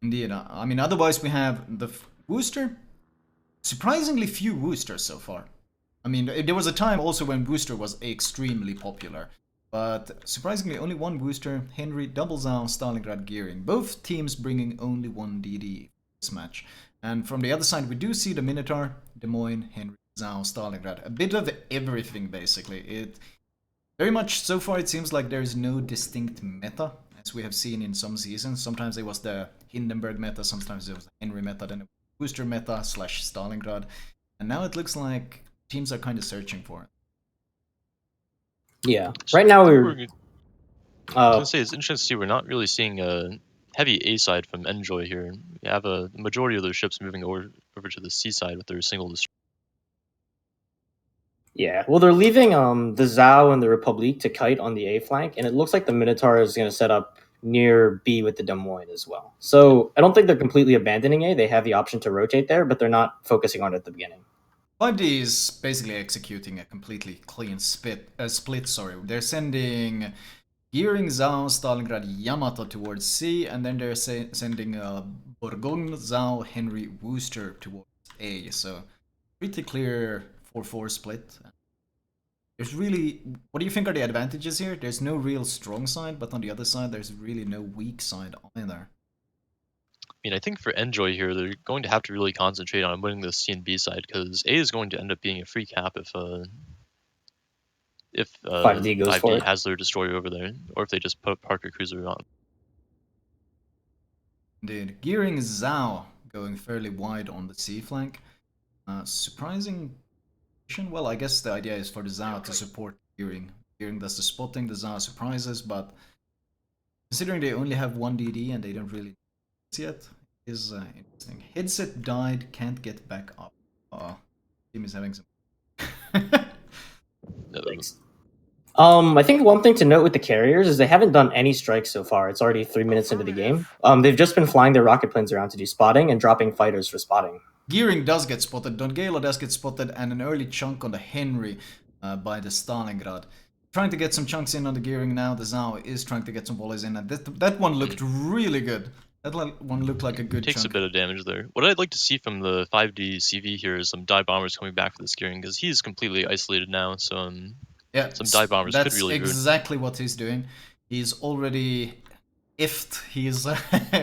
Indeed. I mean, otherwise we have the Wooster. Surprisingly few Woosters so far. I mean, there was a time also when Wooster was extremely popular. But surprisingly, only one Wooster, Henry, Double Zao, Stalingrad, Gearing. Both teams bringing only one DD this match. And from the other side, we do see the Minotaur, Des Moines, Henry, Zao, Stalingrad. A bit of everything, basically. It very much so far it seems like there is no distinct meta, as we have seen in some seasons. Sometimes it was the Hindenburg meta, sometimes it was the Henry meta, then it was Booster meta slash Stalingrad. And now it looks like teams are kind of searching for it. Yeah. Right now I was gonna say it's interesting to see we're not really seeing a heavy A side from NJOY here. We have a majority of their ships moving over to the C side with their single destroyer. Yeah, well, they're leaving the Zhao and the Republique to kite on the A flank, and it looks like the Minotaur is going to set up near B with the Des Moines as well. So I don't think they're completely abandoning A. They have the option to rotate there, but they're not focusing on it at the beginning. 5D is basically executing a completely clean split. Sorry, they're sending Gearing, Zhao, Stalingrad, Yamato towards C, and then they're sending Bourgogne, Zhao, Henry, Wooster towards A. So pretty clear 4-4 split. There's really, what do you think are the advantages here? There's no real strong side, but on the other side, there's really no weak side either. I mean, I think for NJOY here, they're going to have to really concentrate on winning the C and B side because A is going to end up being a free cap if 5D goes for 5D it. has their destroyer over there, or if they just put Parker Cruiser on. Indeed. Gearing Zhao going fairly wide on the C flank. Surprising. Well, I guess the idea is for the Zhao to support Gearing. Gearing does the spotting, the Zhao surprises, but considering they only have one DD and they don't really see it, is interesting. Headset died, can't get back up. Team is having some. Thanks. I think one thing to note with the carriers is they haven't done any strikes so far. It's already 3 minutes into the game. They've just been flying their rocket planes around to do spotting and dropping fighters for spotting. Gearing does get spotted, Don Galo does get spotted, and an early chunk on the Henry by the Stalingrad. Trying to get some chunks in on the Gearing now. The Zhao is trying to get some volleys in, and that one looked really good. That one looked like a good Takes chunk. a bit of damage there. What I'd like to see from the 5D CV here is some dive bombers coming back for this Gearing because he's completely isolated now. So yeah, some dive bombers could really That's exactly what he's doing. He's already ifed his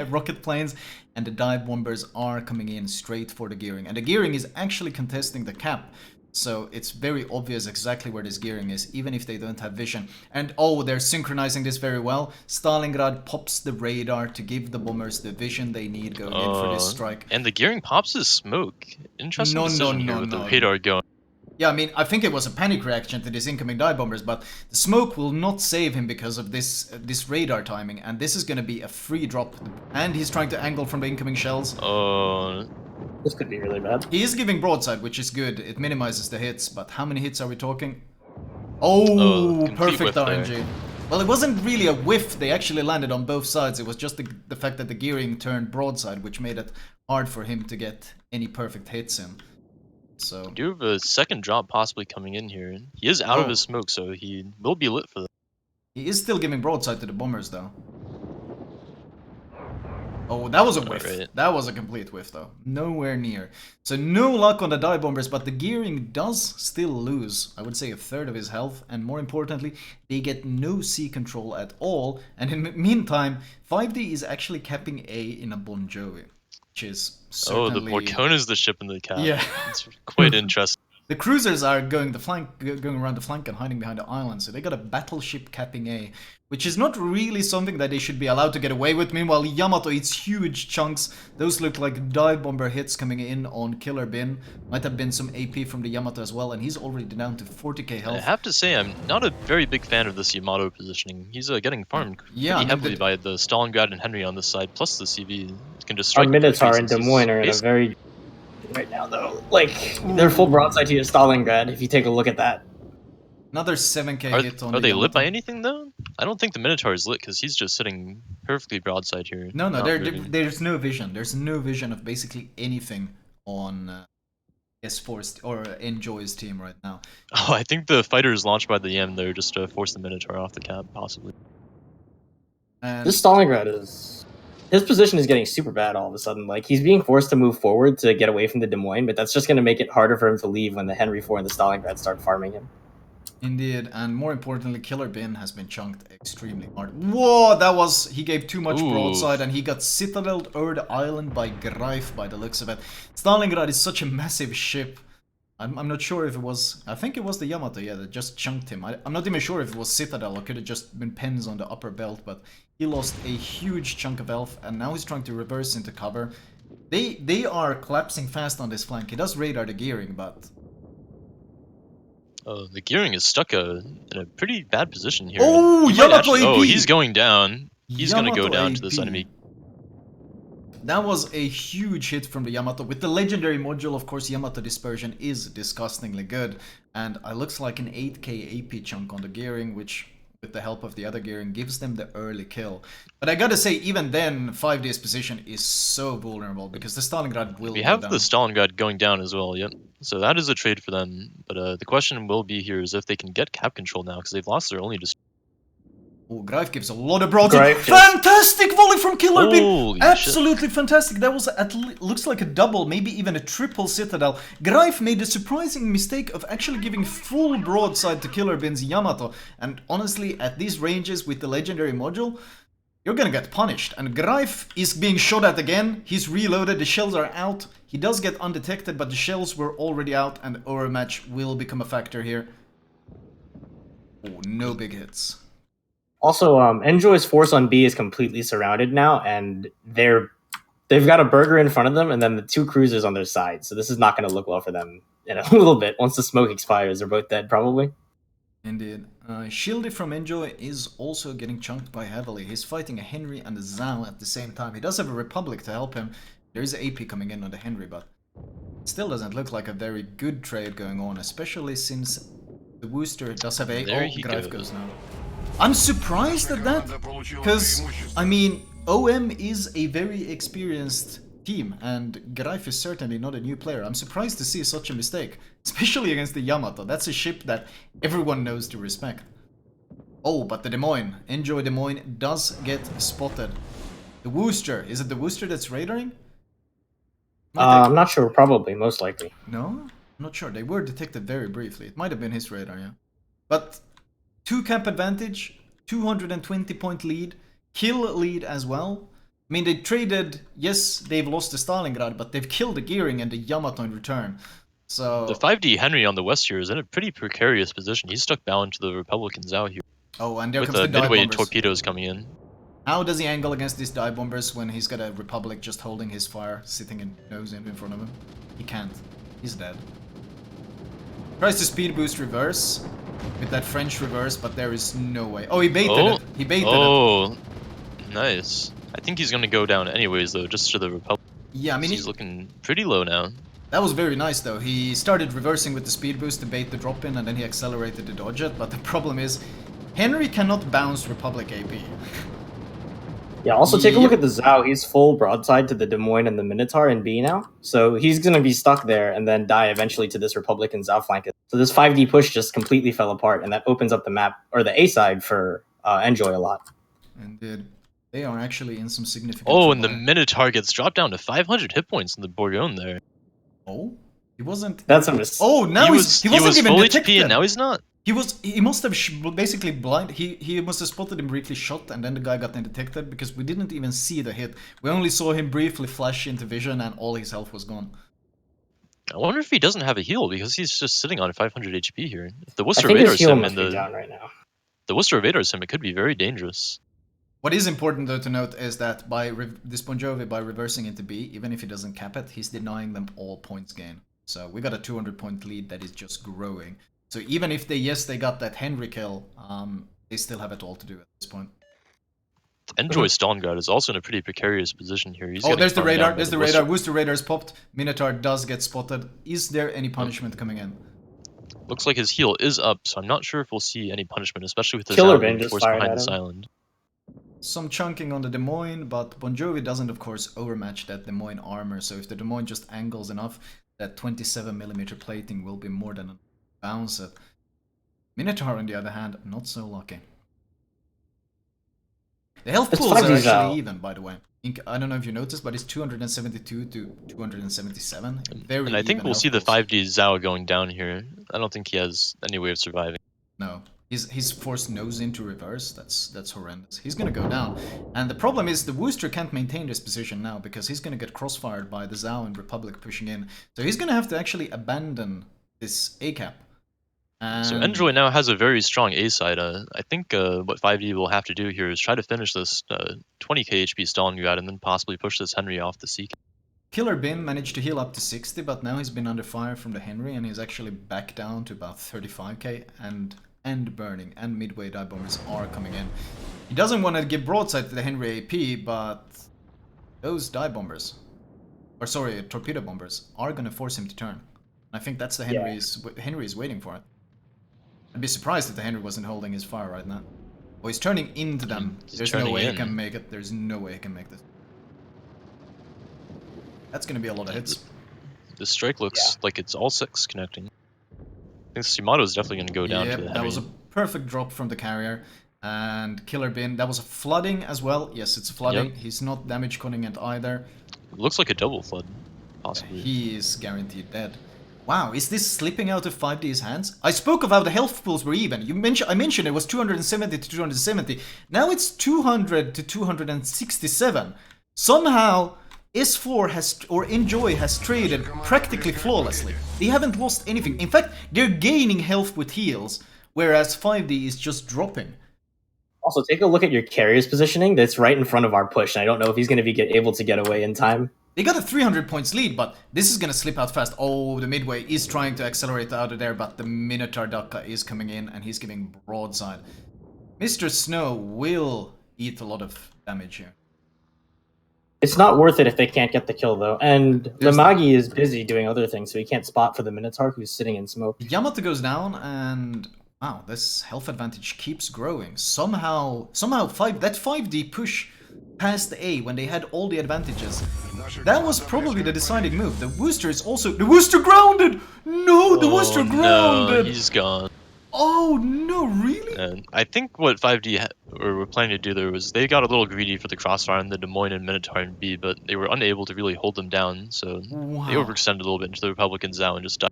rocket planes, and the dive bombers are coming in straight for the Gearing. And the Gearing is actually contesting the cap. So it's very obvious exactly where this Gearing is, even if they don't have vision. And oh, they're synchronizing this very well. Stalingrad pops the radar to give the bombers the vision they need going in for this strike. And the Gearing pops his smoke. Interesting decision here with the radar going. Yeah, I mean, I think it was a panic reaction to these incoming dive bombers, but the smoke will not save him because of this radar timing, and this is going to be a free drop. And he's trying to angle from the incoming shells. This could be really bad. He is giving broadside, which is good. It minimizes the hits, but how many hits are we talking? Oh, perfect RNG. Well, it wasn't really a whiff. They actually landed on both sides. It was just the fact that the Gearing turned broadside, which made it hard for him to get any perfect hits in. So do have a second drop possibly coming in here. He is out of his smoke, so he will be lit for that. He is still giving broadside to the bombers, though. Oh, that was a whiff. Right. That was a complete whiff, though. Nowhere near. So no luck on the dive bombers, but the Gearing does still lose, I would say, a third of his health. And more importantly, they get no sea control at all. And in the meantime, 5D is actually capping A in a Bon Jovi. Which is certainly... Oh, the Bourgogne is the ship in the cap. Yeah. It's quite interesting. The cruisers are going around the flank and hiding behind the island, so they got a battleship capping A, which is not really something that they should be allowed to get away with. Meanwhile, Yamato eats huge chunks. Those look like dive bomber hits coming in on Killer Bin. Might have been some AP from the Yamato as well, and he's already down to 40k health. I have to say, I'm not a very big fan of this Yamato positioning. He's getting farmed pretty heavily by the Stalingrad and Henry on this side, plus the CV. You can just strike. Our Minotaur and Des Moines are in a very... right now, though. Like, they're full broadside to Stalingrad, if you take a look at that. Another 7k hit on Are they lit by anything, though? I don't think the Minotaur is lit, because he's just sitting perfectly broadside here. No, there's no vision. There's no vision of basically anything on S4's or NJOY's team right now. Oh, I think the fighter is launched by the M there just to force the Minotaur off the cap, possibly. And this Stalingrad is his position is getting super bad all of a sudden. Like, he's being forced to move forward to get away from the Des Moines, but that's just going to make it harder for him to leave when the Henry IV and the Stalingrad start farming him. Indeed, and more importantly, Killer Bin has been chunked extremely hard. Whoa, that was... He gave too much broadside, and he got citadeled over the island by Greif by the looks of it. Stalingrad is such a massive ship. I'm not sure if it was... I think it was the Yamato, yeah, that just chunked him. I'm not even sure if it was Citadel, or could have just been pens on the upper belt, but he lost a huge chunk of health, and now he's trying to reverse into cover. They are collapsing fast on this flank. He does radar the gearing, but... The gearing is stuck in a pretty bad position here. Oh, Yamato AP! Oh, he's going down. He's going to go down AP. to this enemy. That was a huge hit from the Yamato. With the legendary module, of course, Yamato Dispersion is disgustingly good. And it looks like an 8k AP chunk on the gearing, which, with the help of the other gearing, gives them the early kill. But I gotta say, even then, 5D's position is so vulnerable, because the Stalingrad will We go have down. the Stalingrad going down as well, yep. So that is a trade for them. But the question will be here is if they can get cap control now, because they've lost their only Oh, Greif gives a lot of broadside. Fantastic volley from Killer Bin! Absolutely fantastic. That was looks like a double, maybe even a triple Citadel. Greif made the surprising mistake of actually giving full broadside to Killer Bin's Yamato. And honestly, at these ranges with the legendary module, you're gonna get punished. And Greif is being shot at again. He's reloaded, the shells are out. He does get undetected, but the shells were already out, and overmatch will become a factor here. Oh, no big hits. Also, NJOY's force on B is completely surrounded now, and they've got a burger in front of them, and then the two cruisers on their side. So this is not going to look well for them in a little bit. Once the smoke expires, they're both dead, probably. Indeed. Shieldy from NJOY is also getting chunked by heavily. He's fighting a Henry and a Zhao at the same time. He does have a Republic to help him. There is AP coming in on the Henry, but it still doesn't look like a very good trade going on, especially since the Wooster does have a... There oh, Greif goes now. I'm surprised at that, because, I mean, OM is a very experienced team, and Greif is certainly not a new player. I'm surprised to see such a mistake, especially against the Yamato. That's a ship that everyone knows to respect. Oh, but the Des Moines, NJOY Des Moines does get spotted. The Wooster, is it the Wooster that's radaring? I'm not sure, probably, most likely. No? I'm not sure, they were detected very briefly. It might have been his radar, yeah. But... 2 cap advantage, 220 point lead, kill lead as well. I mean, they traded, yes, they've lost the Stalingrad, but they've killed the gearing and the Yamato in return. So... The 5D Henry on the west here is in a pretty precarious position. He's stuck bound to the Republicans out here. Oh, and there with comes the dive midway bombers. Torpedoes coming in. How does he angle against these dive bombers when he's got a Republic just holding his fire, sitting in nose in front of him? He can't. He's dead. Tries to speed boost reverse. With that French reverse, but there is no way. Oh, he baited it. He baited it. Oh, nice. I think he's going to go down anyways, though, just to the Republic. Yeah, I mean... He's looking pretty low now. That was very nice, though. He started reversing with the speed boost to bait the drop-in, and then he accelerated to dodge it. But the problem is, Henry cannot bounce Republic AP. Yeah, also take a look at the Zhao. He's full broadside to the Des Moines and the Minotaur in B now. So he's going to be stuck there and then die eventually to this Republican Zhao flank. So this 5D push just completely fell apart, and that opens up the map, or the A side, for NJOY a lot. Indeed. They are actually in some significant trouble. And the Minotaur gets dropped down to 500 hit points in the Bourgogne there. Oh? He wasn't... That's a mistake. Oh, now he wasn't even full detected. HP and now he's not. He must have basically blind. He must have spotted him briefly shot, and then the guy got undetected because we didn't even see the hit. We only saw him briefly flash into vision, and all his health was gone. I wonder if he doesn't have a heal because he's just sitting on 500 HP here. If the Worcester Vaders him and the Worcester Vaders him, it could be very dangerous. What is important though to note is that by this Bon Jovi, by reversing into B, even if he doesn't cap it, he's denying them all points gain. So we got a 200 point lead that is just growing. So even if they got that Henry kill, they still have it all to do at this point. NJOY Stalingrad is also in a pretty precarious position here. He's there's the radar. There's the radar. Wooster radar is popped. Minotaur does get spotted. Is there any punishment coming in? Looks like his heal is up, so I'm not sure if we'll see any punishment, especially with the Killer Zhao being forced behind this island. Some chunking on the Des Moines, but Bon Jovi doesn't, of course, overmatch that Des Moines armor. So if the Des Moines just angles enough, that 27mm plating will be more than enough to bounce it. Minotaur, on the other hand, not so lucky. The health It's pools are 5D's out. actually even, by the way. I don't know if you noticed, but it's 272 to 277. Very And I think even we'll health see the pools. 5D Zhao going down here. I don't think he has any way of surviving. No, he's forced nose into reverse. That's horrendous. He's gonna go down, and the problem is the Wooster can't maintain this position now because he's gonna get crossfired by the Zhao and Republic pushing in. So he's gonna have to actually abandon this A cap. So And NJOY now has a very strong A side. I think what 5D will have to do here is try to finish this 20k HP Stalingrad and then possibly push this Henry off the C. Killer Bin managed to heal up to 60, but now he's been under fire from the Henry, and he's actually back down to about 35k, and burning, and midway dive bombers are coming in. He doesn't want to give broadside to the Henry AP, but those dive bombers, or sorry, torpedo bombers, are gonna force him to turn. I think that's the Henry is waiting for it. I'd be surprised if the Henry wasn't holding his fire right now. Oh, he's turning into them. There's no way he can make it. There's no way he can make this. That's gonna be a lot of hits. The strike looks like it's all 6 connecting. I think Shimato is definitely going to go down to the Henry. That was a perfect drop from the carrier. And Killer Bin, that was a flooding as well. Yes, it's flooding. Yep. He's not damage cutting it either. It looks like a double flood, possibly. He is guaranteed dead. Wow, is this slipping out of 5D's hands? I spoke of how the health pools were even. I mentioned it was 270 to 270. Now it's 200 to 267. Somehow S4 NJOY has traded practically flawlessly. They haven't lost anything. In fact, they're gaining health with heals, whereas 5D is just dropping. Also, take a look at your carrier's positioning. That's right in front of our push, and I don't know if he's going to be able to get away in time. They got a 300 points lead, but this is going to slip out fast. Oh, the midway is trying to accelerate out of there, but the Minotaur Daka is coming in, and he's giving broadside. Mr. Snow will eat a lot of damage here. It's not worth it if they can't get the kill, though. And Lamagi is busy doing other things, so he can't spot for the Minotaur, who's sitting in smoke. Yamato goes down, and wow, this health advantage keeps growing. Somehow that 5D push past A when they had all the advantages, that was probably the deciding move. The Wooster is also... The Wooster grounded! No, the Wooster grounded! No, he's gone. Oh no, really? And I think what 5D were planning to do there was they got a little greedy for the crossfire on the Des Moines and Minotaur and B, but they were unable to really hold them down, so they overextended a little bit into the Republican Zhao and just died.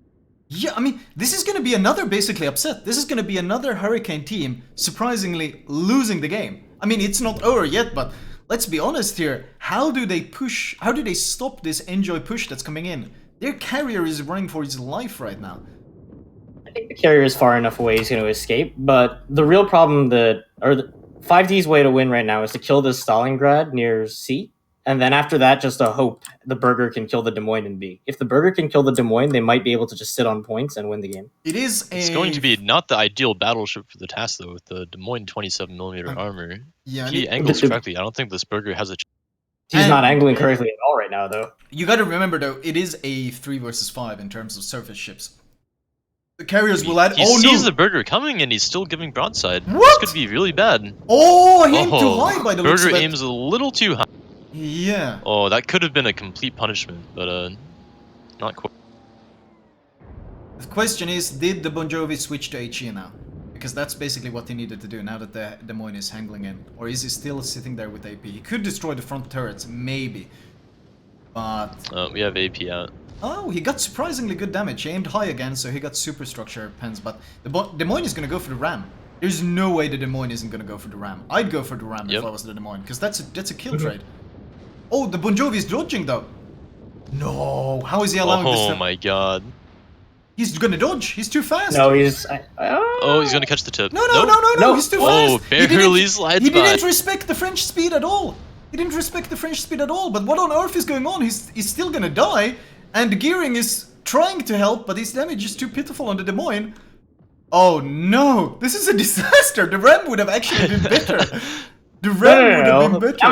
Yeah, I mean, this is going to be another basically upset. This is going to be another Hurricane team surprisingly losing the game. I mean, it's not over yet, but let's be honest here. How do they stop this NJOY push that's coming in? Their carrier is running for his life right now. I think the carrier is far enough away he's going to escape, but the real problem the 5D's way to win right now is to kill this Stalingrad near C, and then after that, just a hope the Burger can kill the Des Moines in B. If the Burger can kill the Des Moines, they might be able to just sit on points and win the game. It's going to be not the ideal battleship for the task, though, with the Des Moines 27mm armor. Yeah, he angles correctly. I don't think this Burger has a chance. He's not angling correctly at all right now, though. You gotta remember, though, it is a 3 versus 5 in terms of surface ships. The carriers will add... He sees the Burger coming and he's still giving broadside. What? This could be really bad. Oh, he aimed too high by the looks of it. Burger aims a little too high. Yeah. Oh, that could have been a complete punishment, but not quite. The question is, did the Bon Jovi switch to HE now? Because that's basically what he needed to do now that the Des Moines is hangling in. Or is he still sitting there with AP? He could destroy the front turrets, maybe. But... we have AP out. Oh, he got surprisingly good damage. He aimed high again, so he got superstructure pens. But the Des Moines is going to go for the ram. There's no way the Des Moines isn't going to go for the ram. I'd go for the ram if I was the Des Moines, because that's a kill trade. Oh, the Bon Jovi is dodging, though. No, how is he allowing this? Oh my god. He's gonna dodge. He's too fast. No, he's... Oh, he's gonna catch the tip. No, he's too fast. Oh, barely slides by. He didn't respect the French speed at all. But what on earth is going on? He's still gonna die. And Gearing is trying to help, but his damage is too pitiful on the Des Moines. Oh no, this is a disaster. The ram would have actually been better. The ram would have been better. Now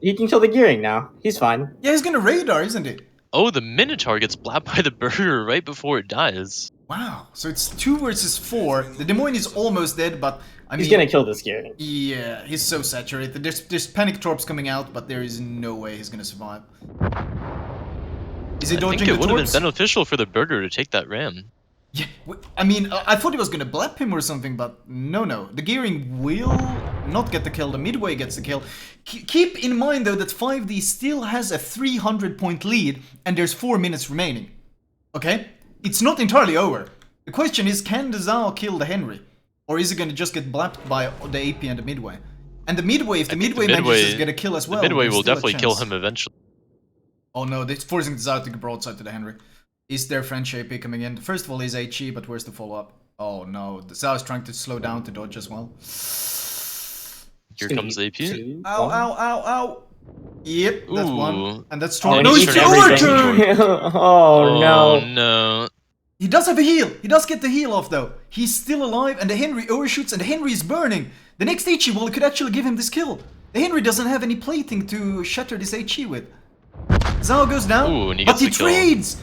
he can kill the Gearing now. He's fine. Yeah, he's gonna radar, isn't he? Oh, the Minotaur gets blapped by the Burger right before it dies. Wow, so it's 2 versus 4. The Des Moines is almost dead, but I mean... He's gonna kill this Gearing. Yeah, he's so saturated. There's panic torps coming out, but there is no way he's gonna survive. Is he dodging the torps? I think it would have been beneficial for the Burger to take that ram. Yeah, I mean, I thought he was gonna blap him or something, but no. The gearing will not get the kill, the midway gets the kill. Keep in mind though that 5D still has a 300-point lead and there's 4 minutes remaining. Okay? It's not entirely over. The question is, can the Zhao kill the Henry? Or is he gonna just get blapped by the AP and the midway? And the midway, if the midway manages to get a kill as well, the midway there's will still a definitely kill chance. him eventually. Oh no, they're forcing the Zhao to go broadside to the Henry. Is their French AP coming in? First of all, is HE, but where's the follow-up? Oh no, the Zhao is trying to slow down to dodge as well. Here comes the AP. Ow. Yep, that's one. And that's Oh, strong. and No, he's he's turned everything overturned! Oh no. No. He does have a heal. He does get the heal off though. He's still alive and the Henry overshoots and the Henry is burning. The next HE wall could actually give him this kill. The Henry doesn't have any plating to shatter this HE with. Zhao goes down, Ooh, and he but gets he the kill. trades!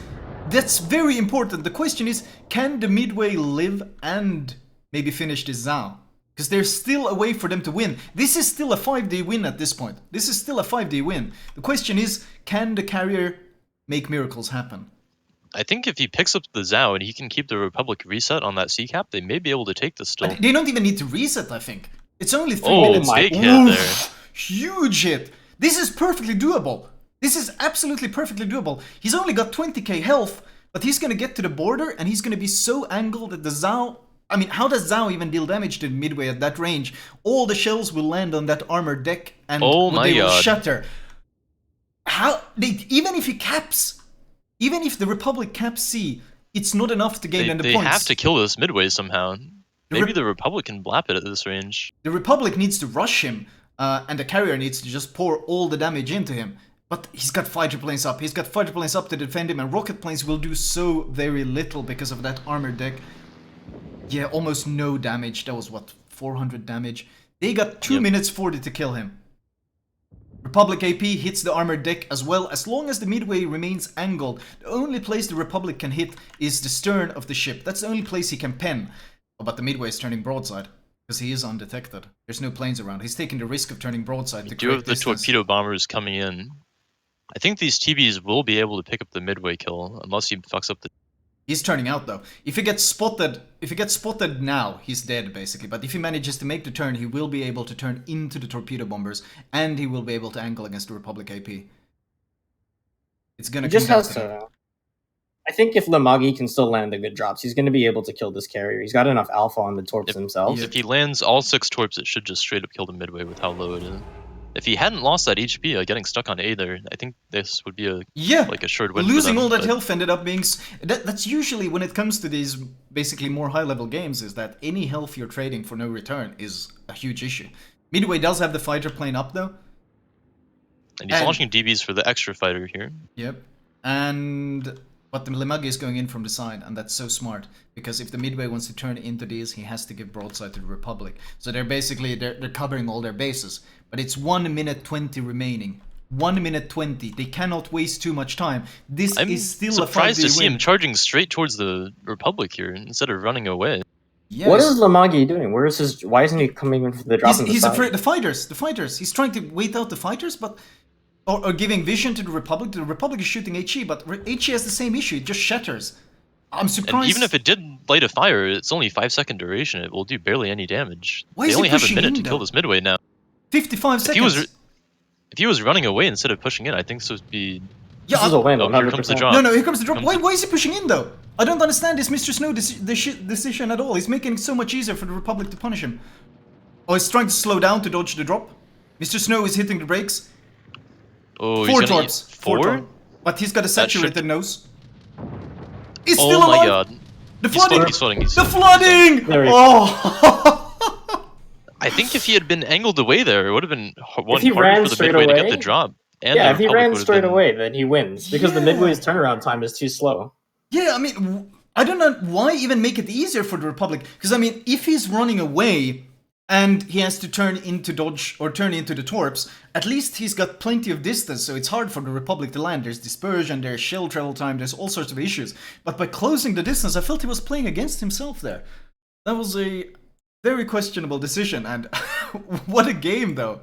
That's very important. The question is, can the midway live and maybe finish this Zhao? Because there's still a way for them to win. This is still a 5-day win at this point. This is still a 5-day win. The question is, can the carrier make miracles happen? I think if he picks up the Zhao and he can keep the Republic reset on that C cap, they may be able to take this still. They don't even need to reset, I think. It's only 3 Oh, minutes. big hit Oof, there. huge hit. This is perfectly doable. This is absolutely perfectly doable. He's only got 20k health, but he's gonna get to the border and he's gonna be so angled that the Zhao... I mean, how does Zhao even deal damage to the midway at that range? All the shells will land on that armored deck and they will shatter. How... even if he caps... Even if the Republic caps C, it's not enough to gain the They points. have to kill this midway somehow. Maybe the Republic can blap it at this range. The Republic needs to rush him, and the carrier needs to just pour all the damage into him. But he's got fighter planes up. He's got fighter planes up to defend him, and rocket planes will do so very little because of that armored deck. Yeah, almost no damage. That was, what, 400 damage? They got 2 minutes 40 to kill him. Republic AP hits the armored deck as well. As long as the midway remains angled, the only place the Republic can hit is the stern of the ship. That's the only place he can pen. Oh, but the midway is turning broadside, because he is undetected. There's no planes around. He's taking the risk of turning broadside to do have the torpedo bombers coming in. I think these TBs will be able to pick up the midway kill, unless he fucks up the... He's turning out though. If he gets spotted now, he's dead basically. But if he manages to make the turn, he will be able to turn into the torpedo bombers, and he will be able to angle against the Republic AP. It's gonna He just come down has to that. to. I think if Lamagi can still land the good drops, he's going to be able to kill this carrier. He's got enough alpha on the torps himself. If he lands all 6 torps, it should just straight up kill the midway with how low it is. If he hadn't lost that HP, getting stuck on A there, I think this would be a assured win. Losing for them, all that health ended up being... That's usually when it comes to these basically more high-level games, is that any health you're trading for no return is a huge issue. Midway does have the fighter plane up though. And he's launching DBs for the extra fighter here. Yep. But the Lemagi is going in from the side, and that's so smart, because if the midway wants to turn into these, he has to give broadside to the Republic. So they're basically, they're covering all their bases. But it's 1 minute 20 remaining. 1 minute 20. They cannot waste too much time. This is still a 5-day win. I'm surprised to see him charging straight towards the Republic here, instead of running away. Yes. What is Lamagi doing? Where is his? Why isn't he coming in for the drop? He's afraid the fighters. He's trying to wait out the fighters, but or giving vision to the Republic. The Republic is shooting HE, but HE has the same issue. It just shatters. I'm surprised. And even if it did light a fire, it's only 5-second duration. It will do barely any damage. Why they is only he have a pushing minute in, to kill though? this midway now. 55 seconds. If he was running away instead of pushing in, I think this would be... This is a win, Oh, here comes the 100%. drop. No, here comes the drop. Why is he pushing in, though? I don't understand this Mr. Snow decision at all. He's making it so much easier for the Republic to punish him. Oh, he's trying to slow down to dodge the drop. Mr. Snow is hitting the brakes. Oh, 4 he's gonna torps. use 4 4? torps. But he's got a saturated nose. He's Oh still my alive. god. The He's flooding. flooding. The flooding. There he is. Oh. I think if he had been angled away there, it would have been one he harder ran for the straight midway to away? get the drop. And Yeah, the if he Republic ran would have straight been- away, then he wins because the Yeah. midway's turnaround time is too slow. Yeah, I mean, I don't know why even make it easier for the Republic. Because, I mean, if he's running away and he has to turn into dodge or turn into the torps, at least he's got plenty of distance, so it's hard for the Republic to land. There's dispersion, there's shell travel time, there's all sorts of issues. But by closing the distance, I felt he was playing against himself there. That was a very questionable decision, and what a game, though.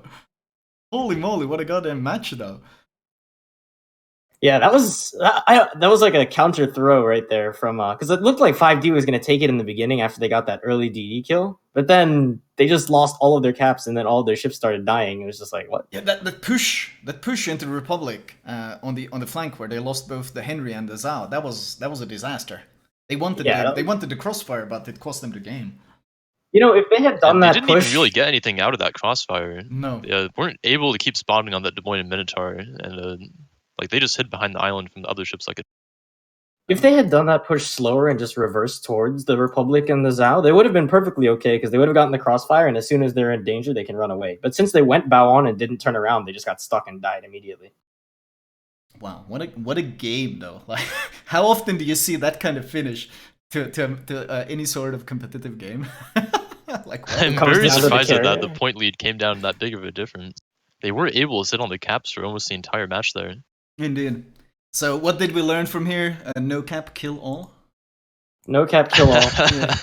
Holy moly, what a goddamn match, though. Yeah, that was like a counter throw right there from because it looked like 5D was going to take it in the beginning after they got that early DD kill, but then they just lost all of their caps and then all of their ships started dying. It was just like, what? Yeah, that push into the Republic on the flank where they lost both the Henry and the Zhao. That was a disaster. They wanted the crossfire, but it cost them the game. You know, if they had done they that didn't push, even really get anything out of that crossfire. No. They weren't able to keep spawning on that Des Moines and Minotaur, and like they just hid behind the island from the other ships. Like, if they had done that push slower and just reversed towards the Republic and the Zhao, they would have been perfectly okay because they would have gotten the crossfire, and as soon as they're in danger, they can run away. But since they went bow on and didn't turn around, they just got stuck and died immediately. Wow, what a game though! Like, how often do you see that kind of finish to any sort of competitive game? Like, I'm very surprised that the point lead came down that big of a difference. They were able to sit on the caps for almost the entire match there. Indeed. So what did we learn from here? No cap, kill all? No cap, kill all. Yeah.